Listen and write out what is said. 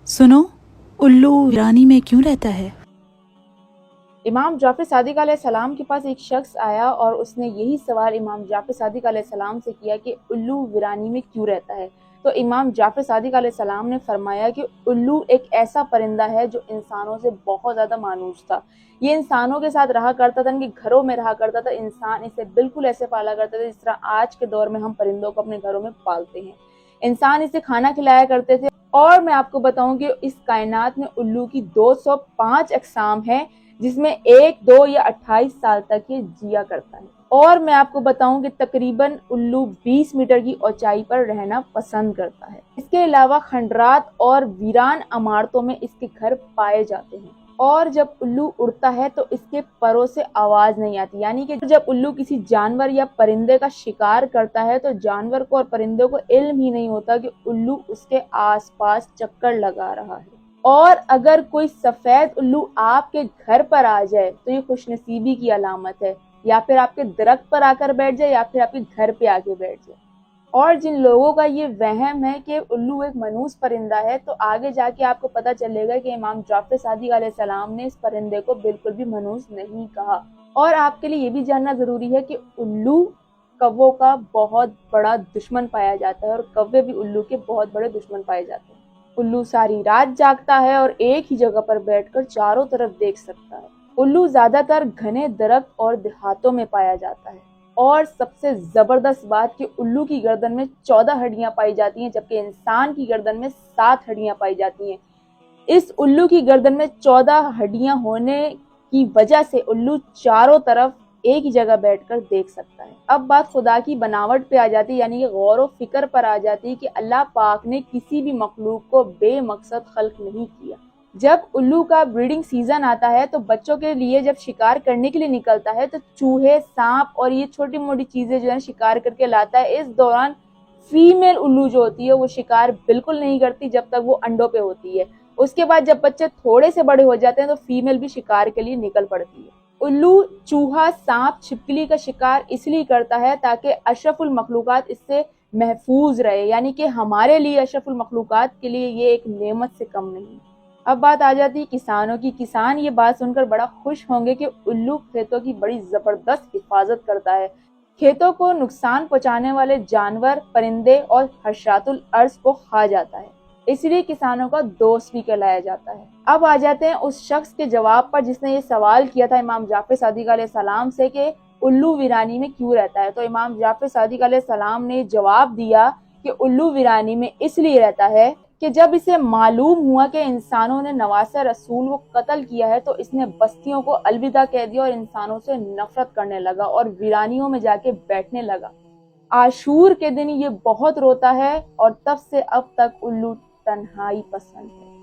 सुनो, उल्लू ईरानी में क्यों रहता है? इमाम जाफ़र सादिक अलैहिस्सलाम के पास एक शख्स आया और उसने यही सवाल इमाम जाफ़र सादिक अलैहिस्सलाम से किया कि उल्लू वीरानी में क्यों रहता है। तो इमाम जाफ़र सादिक अलैहिस्सलाम ने फरमाया कि उल्लू एक ऐसा परिंदा है जो इंसानों से बहुत ज़्यादा मानूस था। ये इंसानों के साथ रहा करता था, इनके घरों में रहा करता था। इंसान इसे बिल्कुल ऐसे पाला करते थे जिस तरह आज के दौर में हम परिंदों को अपने घरों में पालते हैं। इंसान इसे खाना खिलाया करते थे। और मैं आपको बताऊं कि इस कायनात में उल्लू की 205 अक़साम है, जिसमें 1, 2 या 28 साल तक ये जिया करता है। और मैं आपको बताऊं कि तकरीबन उल्लू 20 मीटर की ऊंचाई पर रहना पसंद करता है। इसके अलावा खंडरात और वीरान इमारतों में इसके घर पाए जाते हैं। और जब उल्लू उड़ता है तो इसके परों से आवाज नहीं आती, यानी कि जब उल्लू किसी जानवर या परिंदे का शिकार करता है तो जानवर को और परिंदे को इल्म ही नहीं होता कि उल्लू उसके आसपास चक्कर लगा रहा है। और अगर कोई सफेद उल्लू आपके घर पर आ जाए तो ये खुशनसीबी की अलामत है, या फिर आपके दरख्त पर आकर बैठ जाए या फिर आपके घर पे आके बैठ जाए। और जिन लोगों का ये वहम है कि उल्लू एक मनूस परिंदा है, तो आगे जाके आपको पता चलेगा कि इमाम जाफ़र सादिक अलैहिस्सलाम ने इस परिंदे को बिल्कुल भी मनूस नहीं कहा। और आपके लिए ये भी जानना जरूरी है कि उल्लू कौवों का बहुत बड़ा दुश्मन पाया जाता है और कौवे भी उल्लू के बहुत बड़े दुश्मन पाए जाते हैं। उल्लू सारी रात जागता है और एक ही जगह पर बैठकर चारों तरफ देख सकता है। उल्लू ज्यादातर घने दरख्त और देहातों में पाया जाता है। और सबसे जबरदस्त बात कि उल्लू की गर्दन में 14 हड्डियां पाई जाती हैं, जबकि इंसान की गर्दन में 7 हड्डियां पाई जाती हैं। इस उल्लू की गर्दन में 14 हड्डियां होने की वजह से उल्लू चारों तरफ एक ही जगह बैठकर देख सकता है। अब बात खुदा की बनावट पे आ जाती है, यानी कि गौर व फिक्र पर आ जाती है कि अल्लाह पाक ने किसी भी मखलूक को बेमकसद खल्क नहीं किया। जब उल्लू का ब्रीडिंग सीजन आता है तो बच्चों के लिए जब शिकार करने के लिए निकलता है तो चूहे, सांप और ये छोटी मोटी चीजें जो है शिकार करके लाता है। इस दौरान फीमेल उल्लू जो होती है वो शिकार बिल्कुल नहीं करती जब तक वो अंडों पे होती है। उसके बाद जब बच्चे थोड़े से बड़े हो जाते हैं तो फीमेल भी शिकार के लिए निकल पड़ती है। उल्लू चूहा, सांप, छिपकली का शिकार इसलिए करता है ताकि अशरफुल मखलूकात इससे महफूज रहे, यानी कि हमारे लिए अशरफुल मखलूकात के लिए ये एक नेमत से कम नहीं। अब बात आ जाती है किसानों की। किसान ये बात सुनकर बड़ा खुश होंगे कि उल्लू खेतों की बड़ी जबरदस्त हिफाजत करता है। खेतों को नुकसान पहुंचाने वाले जानवर, परिंदे और हशरातुल अर्ज को खा जाता है, इसलिए किसानों का दोस्त भी कहलाया जाता है। अब आ जाते हैं उस शख्स के जवाब पर जिसने ये सवाल किया था इमाम जाफ़र सादिक अलैहिस्सलाम से कि उल्लू वीरानी में क्यों रहता है। तो इमाम जाफ़र सादिक अलैहिस्सलाम ने जवाब दिया कि उल्लू वीरानी में इसलिए रहता है कि जब इसे मालूम हुआ कि इंसानों ने नवासे रसूल को कत्ल किया है तो इसने बस्तियों को अलविदा कह दिया और इंसानों से नफरत करने लगा और वीरानियों में जाके बैठने लगा। आशूर के दिन ये बहुत रोता है और तब से अब तक उल्लू तन्हाई पसंद है।